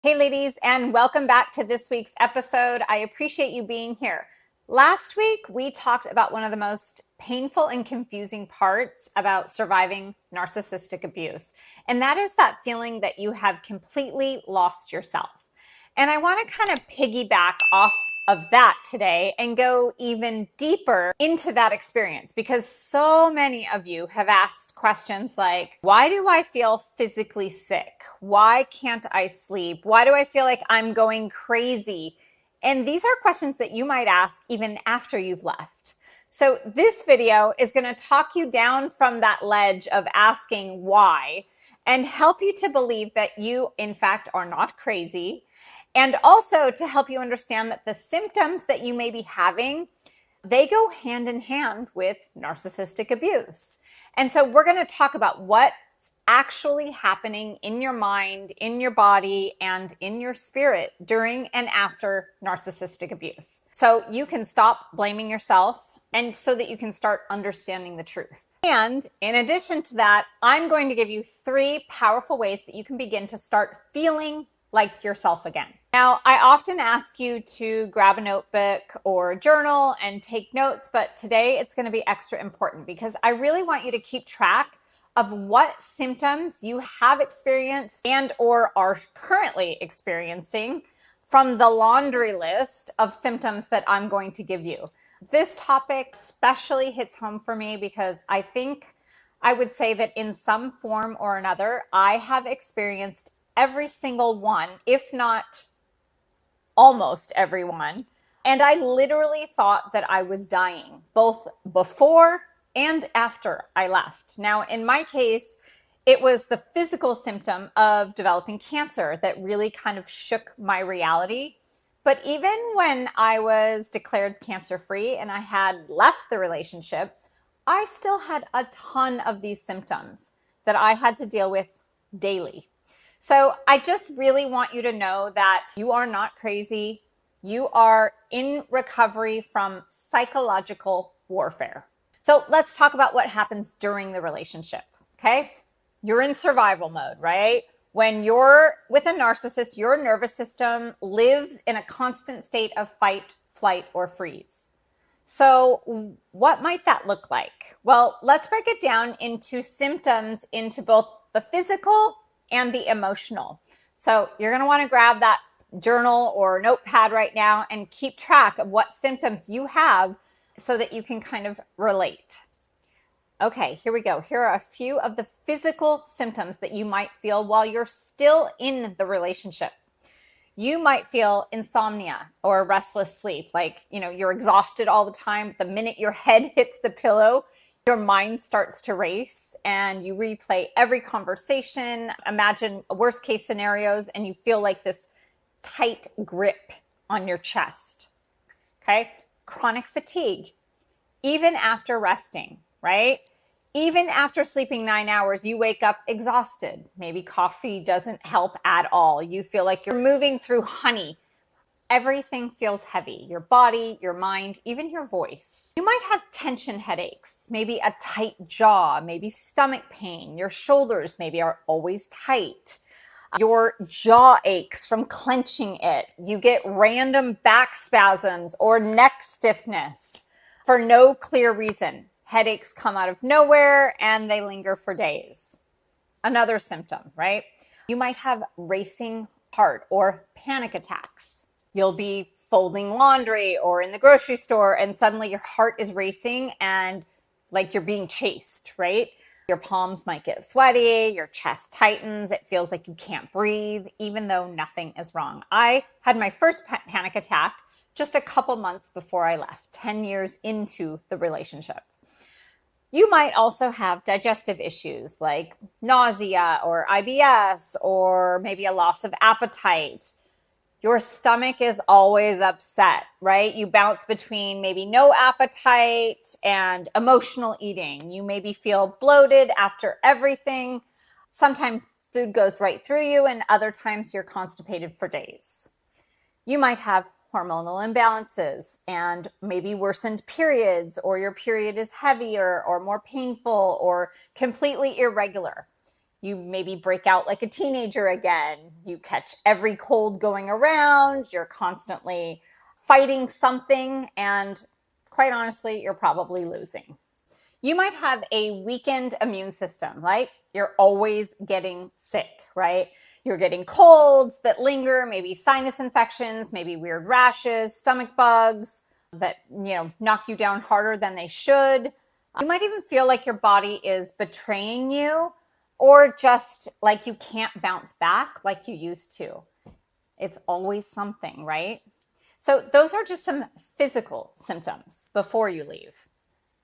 Hey ladies, and welcome back to this week's episode. I appreciate you being here. Last week, we talked about one of the most painful and confusing parts about surviving narcissistic abuse, and that is that feeling that you have completely lost yourself. And I want to kind of piggyback off of that today and go even deeper into that experience because so many of you have asked questions like, why do I feel physically sick? Why can't I sleep? Why do I feel like I'm going crazy? And these are questions that you might ask even after you've left. So this video is going to talk you down from that ledge of asking why and help you to believe that you, in fact, are not crazy. And also to help you understand that the symptoms that you may be having, they go hand in hand with narcissistic abuse. And so we're going to talk about what's actually happening in your mind, in your body, and in your spirit during and after narcissistic abuse. So you can stop blaming yourself and so that you can start understanding the truth. And in addition to that, I'm going to give you 3 powerful ways that you can begin to start feeling like yourself again. Now, I often ask you to grab a notebook or a journal and take notes, but today it's going to be extra important because I really want you to keep track of what symptoms you have experienced and or are currently experiencing from the laundry list of symptoms that I'm going to give you. This topic especially hits home for me because I think I would say that in some form or another, I have experienced every single one, if not almost every one. And I literally thought that I was dying, both before and after I left. Now, in my case, it was the physical symptom of developing cancer that really kind of shook my reality. But even when I was declared cancer-free and I had left the relationship, I still had a ton of these symptoms that I had to deal with daily. So I just really want you to know that you are not crazy. You are in recovery from psychological warfare. So let's talk about what happens during the relationship, okay? You're in survival mode, right? When you're with a narcissist, your nervous system lives in a constant state of fight, flight, or freeze. So what might that look like? Well, let's break it down into symptoms into both the physical and the emotional. So you're going to want to grab that journal or notepad right now and keep track of what symptoms you have so that you can kind of relate. Okay, here we go. Here are a few of the physical symptoms that you might feel while you're still in the relationship. You might feel insomnia or restless sleep, like, you're exhausted all the time. The minute your head hits the pillow, your mind starts to race and you replay every conversation, imagine worst case scenarios, and you feel like this tight grip on your chest. Okay? Chronic fatigue, even after resting, right? Even after sleeping 9 hours, you wake up exhausted. Maybe coffee doesn't help at all. You feel like you're moving through honey. Everything feels heavy, your body, your mind, even your voice. You might have tension headaches, maybe a tight jaw, maybe stomach pain. Your shoulders maybe are always tight. Your jaw aches from clenching it. You get random back spasms or neck stiffness for no clear reason. Headaches come out of nowhere and they linger for days. Another symptom, right? You might have racing heart or panic attacks. You'll be folding laundry or in the grocery store and suddenly your heart is racing and like you're being chased, right? Your palms might get sweaty, your chest tightens, it feels like you can't breathe, even though nothing is wrong. I had my first panic attack just a couple months before I left, 10 years into the relationship. You might also have digestive issues like nausea or IBS or maybe a loss of appetite. Your stomach is always upset, right? You bounce between maybe no appetite and emotional eating. You maybe feel bloated after everything. Sometimes food goes right through you and other times you're constipated for days. You might have hormonal imbalances and maybe worsened periods, or your period is heavier or more painful or completely irregular. You maybe break out like a teenager again. You catch every cold going around. You're constantly fighting something. And quite honestly, you're probably losing. You might have a weakened immune system, right? You're always getting sick, right? You're getting colds that linger, maybe sinus infections, maybe weird rashes, stomach bugs that, knock you down harder than they should. You might even feel like your body is betraying you, or just like you can't bounce back like you used to. It's always something, right? So those are just some physical symptoms before you leave.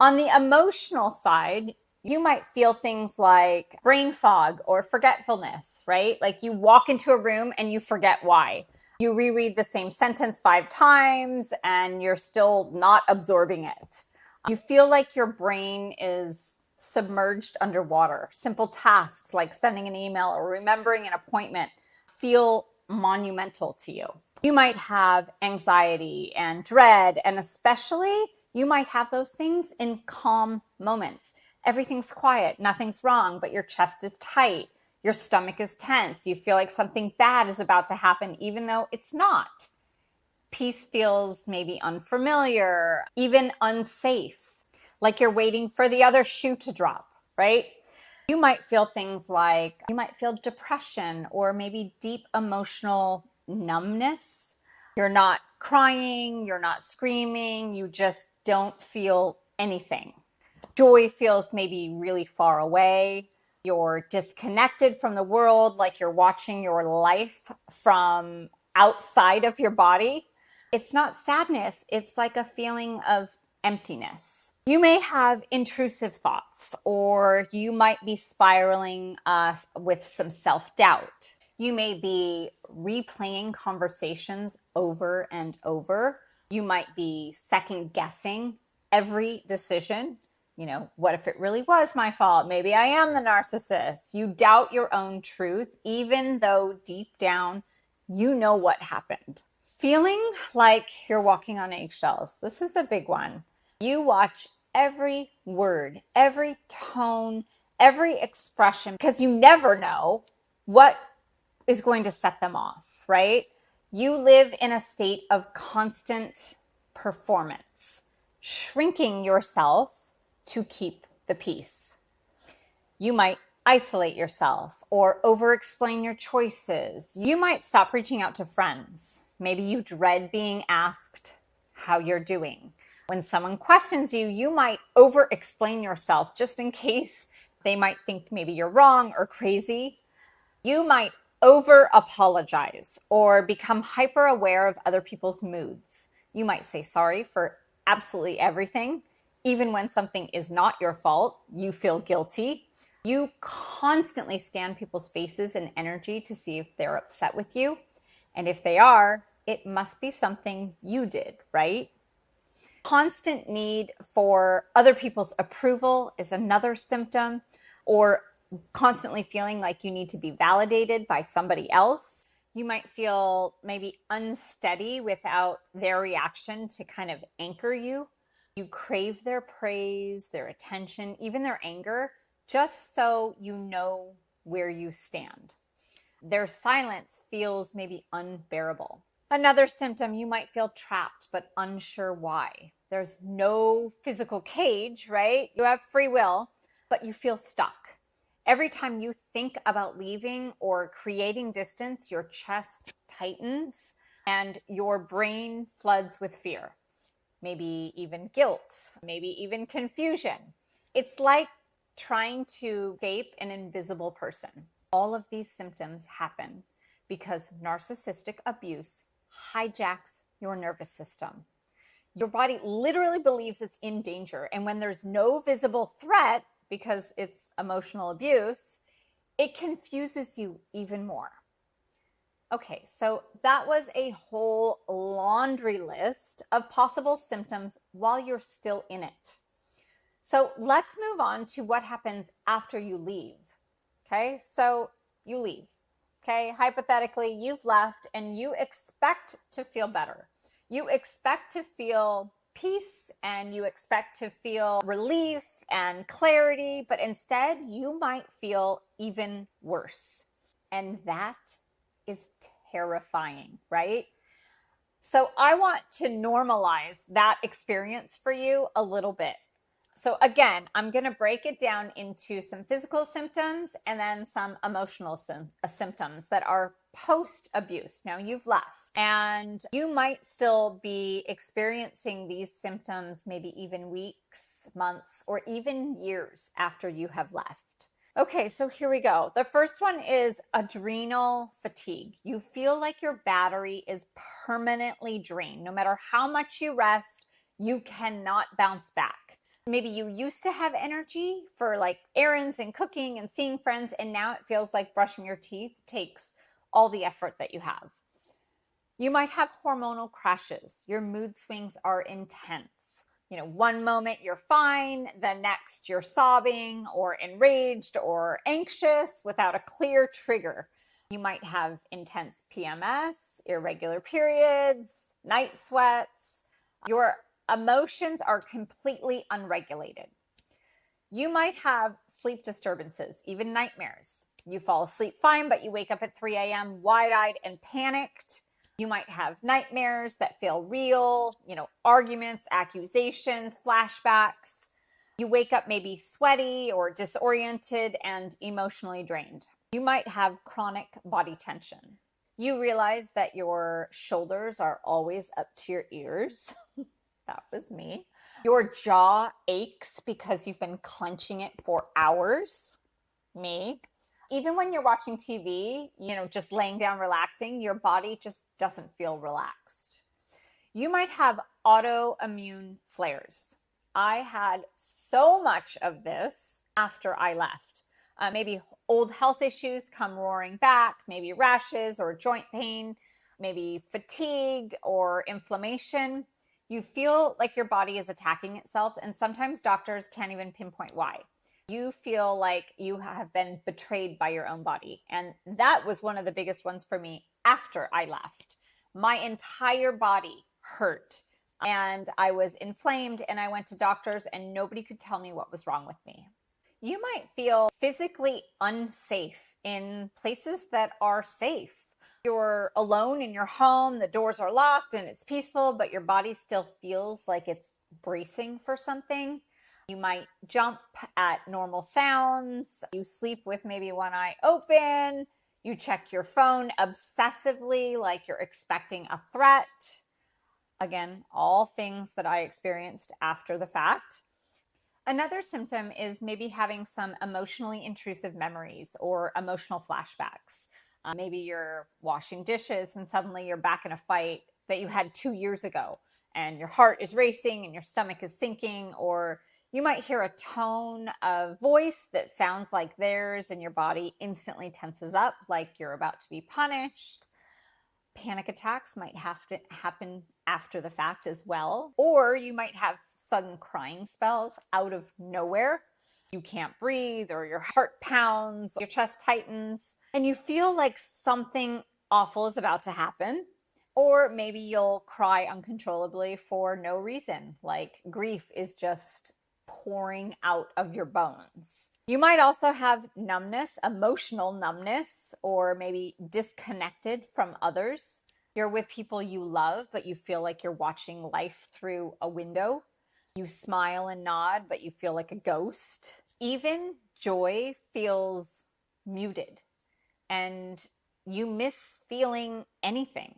On the emotional side, you might feel things like brain fog or forgetfulness, right? Like you walk into a room and you forget why. You reread the same sentence 5 times and you're still not absorbing it. You feel like your brain is submerged underwater. Simple tasks like sending an email or remembering an appointment feel monumental to you. You might have anxiety and dread, and especially you might have those things in calm moments. Everything's quiet, nothing's wrong, but your chest is tight. Your stomach is tense. You feel like something bad is about to happen, even though it's not. Peace feels maybe unfamiliar, even unsafe, like you're waiting for the other shoe to drop, right? You might feel things like, you might feel depression or maybe deep emotional numbness. You're not crying, you're not screaming, you just don't feel anything. Joy feels maybe really far away. You're disconnected from the world, like you're watching your life from outside of your body. It's not sadness, it's like a feeling of emptiness. You may have intrusive thoughts, or you might be spiraling with some self-doubt. You may be replaying conversations over and over. You might be second guessing every decision. What if it really was my fault? Maybe I am the narcissist. You doubt your own truth, even though deep down, you know what happened. Feeling like you're walking on eggshells. This is a big one. You watch every word, every tone, every expression, because you never know what is going to set them off, right? You live in a state of constant performance, shrinking yourself to keep the peace. You might isolate yourself or over-explain your choices. You might stop reaching out to friends. Maybe you dread being asked how you're doing. When someone questions you, you might over-explain yourself just in case they might think maybe you're wrong or crazy. You might over-apologize or become hyper-aware of other people's moods. You might say sorry for absolutely everything. Even when something is not your fault, you feel guilty. You constantly scan people's faces and energy to see if they're upset with you. And if they are, it must be something you did, right? Constant need for other people's approval is another symptom, or constantly feeling like you need to be validated by somebody else. You might feel maybe unsteady without their reaction to kind of anchor you. You crave their praise, their attention, even their anger, just so you know where you stand. Their silence feels maybe unbearable. Another symptom, you might feel trapped but unsure why. There's no physical cage, right? You have free will, but you feel stuck. Every time you think about leaving or creating distance, your chest tightens and your brain floods with fear. Maybe even guilt, maybe even confusion. It's like trying to escape an invisible person. All of these symptoms happen because narcissistic abuse hijacks your nervous system. Your body literally believes it's in danger. And when there's no visible threat, because it's emotional abuse, it confuses you even more. Okay, so that was a whole laundry list of possible symptoms while you're still in it. So let's move on to what happens after you leave. Okay, so you leave. Okay, hypothetically, you've left and you expect to feel better. You expect to feel peace and you expect to feel relief and clarity, but instead you might feel even worse. And that is terrifying, right? So I want to normalize that experience for you a little bit. So again, I'm going to break it down into some physical symptoms and then some emotional symptoms that are post-abuse. Now you've left and you might still be experiencing these symptoms maybe even weeks, months, or even years after you have left. Okay, so here we go. The first one is adrenal fatigue. You feel like your battery is permanently drained. No matter how much you rest, you cannot bounce back. Maybe you used to have energy for like errands and cooking and seeing friends, and now it feels like brushing your teeth takes all the effort that you have. You might have hormonal crashes. Your mood swings are intense. One moment you're fine, the next you're sobbing or enraged or anxious without a clear trigger. You might have intense PMS, irregular periods, night sweats. Your emotions are completely unregulated. You might have sleep disturbances, even nightmares. You fall asleep fine, but you wake up at 3 a.m. wide-eyed and panicked. You might have nightmares that feel real, arguments, accusations, flashbacks. You wake up maybe sweaty or disoriented and emotionally drained. You might have chronic body tension. You realize that your shoulders are always up to your ears. That was me. Your jaw aches because you've been clenching it for hours. Me. Even when you're watching TV, just laying down relaxing, your body just doesn't feel relaxed. You might have autoimmune flares. I had so much of this after I left. Maybe old health issues come roaring back, maybe rashes or joint pain, maybe fatigue or inflammation. You feel like your body is attacking itself, and sometimes doctors can't even pinpoint why. You feel like you have been betrayed by your own body. And that was one of the biggest ones for me after I left. My entire body hurt and I was inflamed, and I went to doctors and nobody could tell me what was wrong with me. You might feel physically unsafe in places that are safe. You're alone in your home, the doors are locked and it's peaceful, but your body still feels like it's bracing for something. You might jump at normal sounds. You sleep with maybe one eye open. You check your phone obsessively like you're expecting a threat. Again, all things that I experienced after the fact. Another symptom is maybe having some emotionally intrusive memories or emotional flashbacks. Maybe you're washing dishes and suddenly you're back in a fight that you had 2 years ago, and your heart is racing and your stomach is sinking, or you might hear a tone of voice that sounds like theirs and your body instantly tenses up like you're about to be punished. Panic attacks might have to happen after the fact as well. Or you might have sudden crying spells out of nowhere. You can't breathe, or your heart pounds, your chest tightens, and you feel like something awful is about to happen. Or maybe you'll cry uncontrollably for no reason, like grief is just pouring out of your bones. You might also have numbness, emotional numbness, or maybe disconnected from others. You're with people you love, but you feel like you're watching life through a window. You smile and nod, but you feel like a ghost. Even joy feels muted, and you miss feeling anything.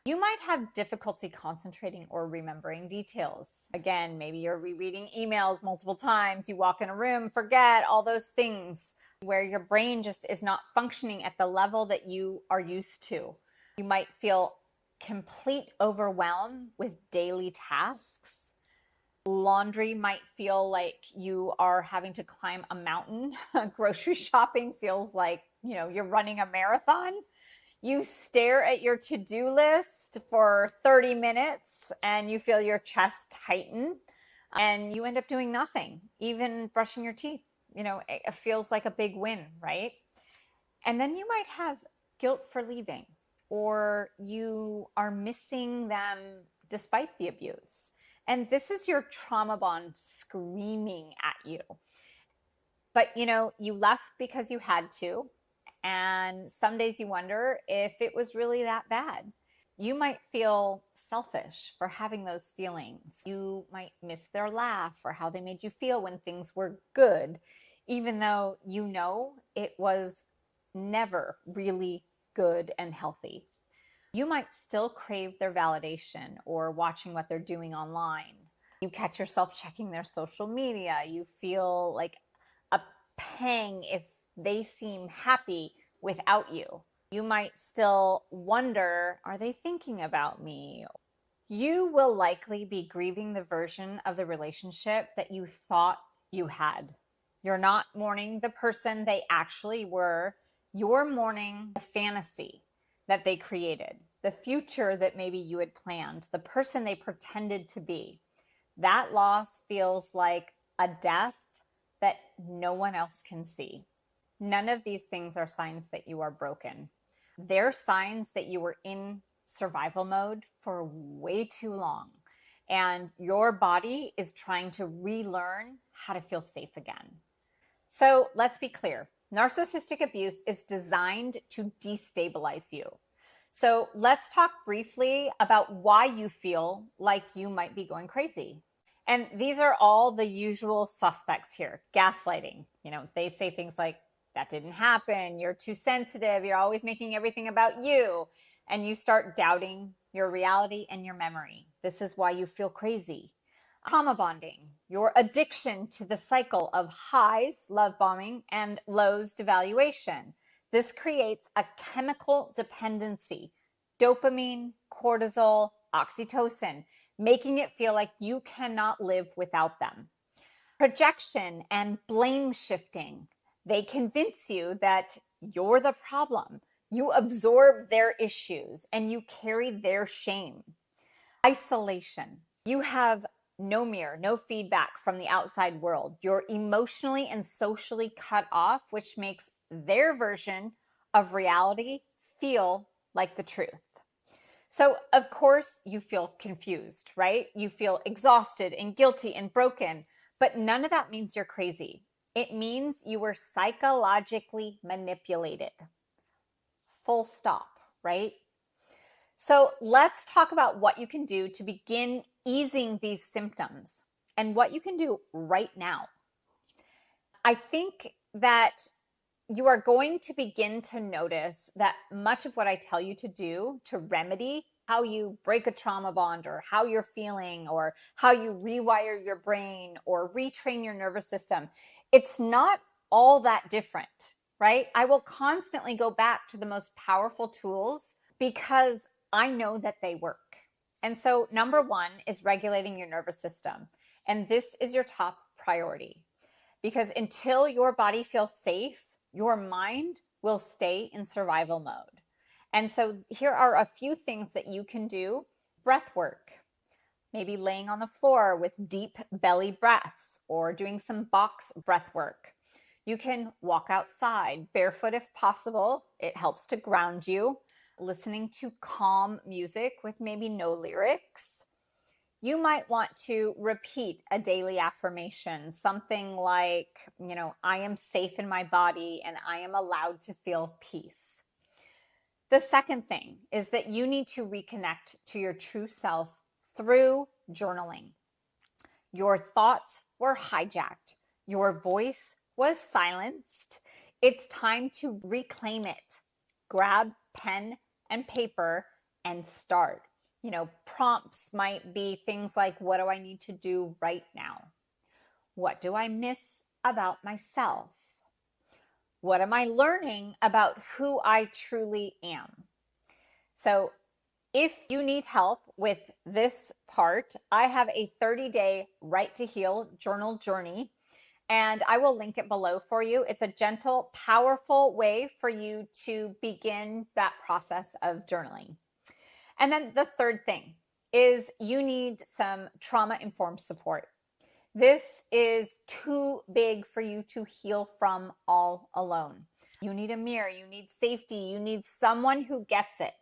You might have difficulty concentrating or remembering details. Again, maybe you're rereading emails multiple times, you walk in a room, forget all those things where your brain just is not functioning at the level that you are used to. You might feel complete overwhelm with daily tasks. Laundry might feel like you are having to climb a mountain. Grocery shopping feels like, you're running a marathon. You stare at your to-do list for 30 minutes and you feel your chest tighten and you end up doing nothing, even brushing your teeth. It feels like a big win, right? And then you might have guilt for leaving, or you are missing them despite the abuse. And this is your trauma bond screaming at you. But you left because you had to. And some days you wonder if it was really that bad. You might feel selfish for having those feelings. You might miss their laugh or how they made you feel when things were good, even though it was never really good and healthy. You might still crave their validation or watching what they're doing online. You catch yourself checking their social media. You feel like a pang if they seem happy without you. You might still wonder, are they thinking about me? You will likely be grieving the version of the relationship that you thought you had. You're not mourning the person they actually were. You're mourning the fantasy that they created, the future that maybe you had planned, the person they pretended to be. That loss feels like a death that no one else can see. None of these things are signs that you are broken. They're signs that you were in survival mode for way too long, and your body is trying to relearn how to feel safe again. So let's be clear. Narcissistic abuse is designed to destabilize you. So let's talk briefly about why you feel like you might be going crazy. And these are all the usual suspects here. Gaslighting. They say things like, that didn't happen. You're too sensitive. You're always making everything about you. And you start doubting your reality and your memory. This is why you feel crazy. Trauma bonding, your addiction to the cycle of highs, love bombing, and lows, devaluation. This creates a chemical dependency, dopamine, cortisol, oxytocin, making it feel like you cannot live without them. Projection and blame shifting. They convince you that you're the problem. You absorb their issues and you carry their shame. Isolation. You have no mirror, no feedback from the outside world. You're emotionally and socially cut off, which makes their version of reality feel like the truth. So, of course, you feel confused, right? You feel exhausted and guilty and broken, but none of that means you're crazy. It means you were psychologically manipulated. Full stop, right? So let's talk about what you can do to begin easing these symptoms and what you can do right now. I think that you are going to begin to notice that much of what I tell you to do to remedy how you break a trauma bond or how you're feeling or how you rewire your brain or retrain your nervous system, it's not all that different, right? I will constantly go back to the most powerful tools because I know that they work. And so number one is regulating your nervous system. And this is your top priority because until your body feels safe, your mind will stay in survival mode. And so here are a few things that you can do. Breath work, maybe laying on the floor with deep belly breaths or doing some box breath work. You can walk outside barefoot if possible. It helps to ground you. Listening to calm music with maybe no lyrics. You might want to repeat a daily affirmation, something like, I am safe in my body and I am allowed to feel peace. The second thing is that you need to reconnect to your true self through journaling. Your thoughts were hijacked. Your voice was silenced. It's time to reclaim it. Grab pen and paper and start. Prompts might be things like, what do I need to do right now? What do I miss about myself? What am I learning about who I truly am? So if you need help with this part, I have a 30-day Right to Heal journal journey, and I will link it below for you. It's a gentle, powerful way for you to begin that process of journaling. And then the third thing is you need some trauma-informed support. This is too big for you to heal from all alone. You need a mirror, you need safety, you need someone who gets it.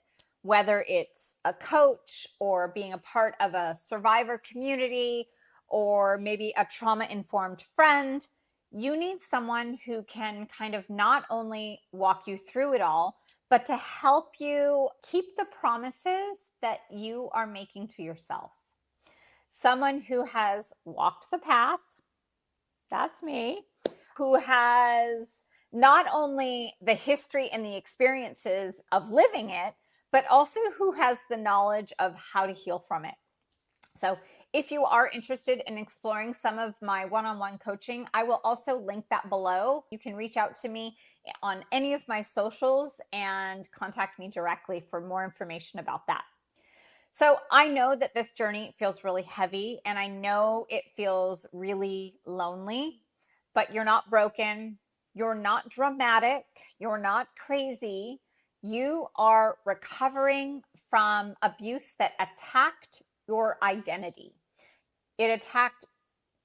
whether it's a coach or being a part of a survivor community or maybe a trauma-informed friend, you need someone who can kind of not only walk you through it all, but to help you keep the promises that you are making to yourself. Someone who has walked the path, that's me, who has not only the history and the experiences of living it, but also who has the knowledge of how to heal from it. So if you are interested in exploring some of my one-on-one coaching, I will also link that below. You can reach out to me on any of my socials and contact me directly for more information about that. So I know that this journey feels really heavy, and I know it feels really lonely, but you're not broken. You're not dramatic. You're not crazy. You are recovering from abuse that attacked your identity. It attacked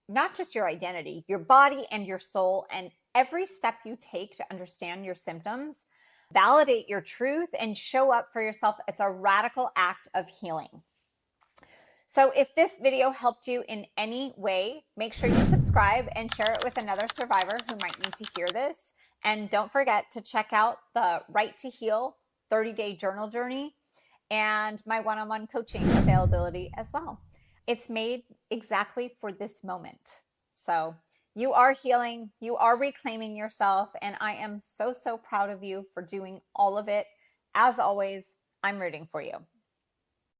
not just your identity, your body and your soul. And every step you take to understand your symptoms, validate your truth, and show up for yourself, it's a radical act of healing. So if this video helped you in any way, make sure you subscribe and share it with another survivor who might need to hear this. And don't forget to check out the Right to Heal 30-day journal journey and my one-on-one coaching availability as well. It's made exactly for this moment. So you are healing, you are reclaiming yourself, and I am so, so proud of you for doing all of it. As always, I'm rooting for you.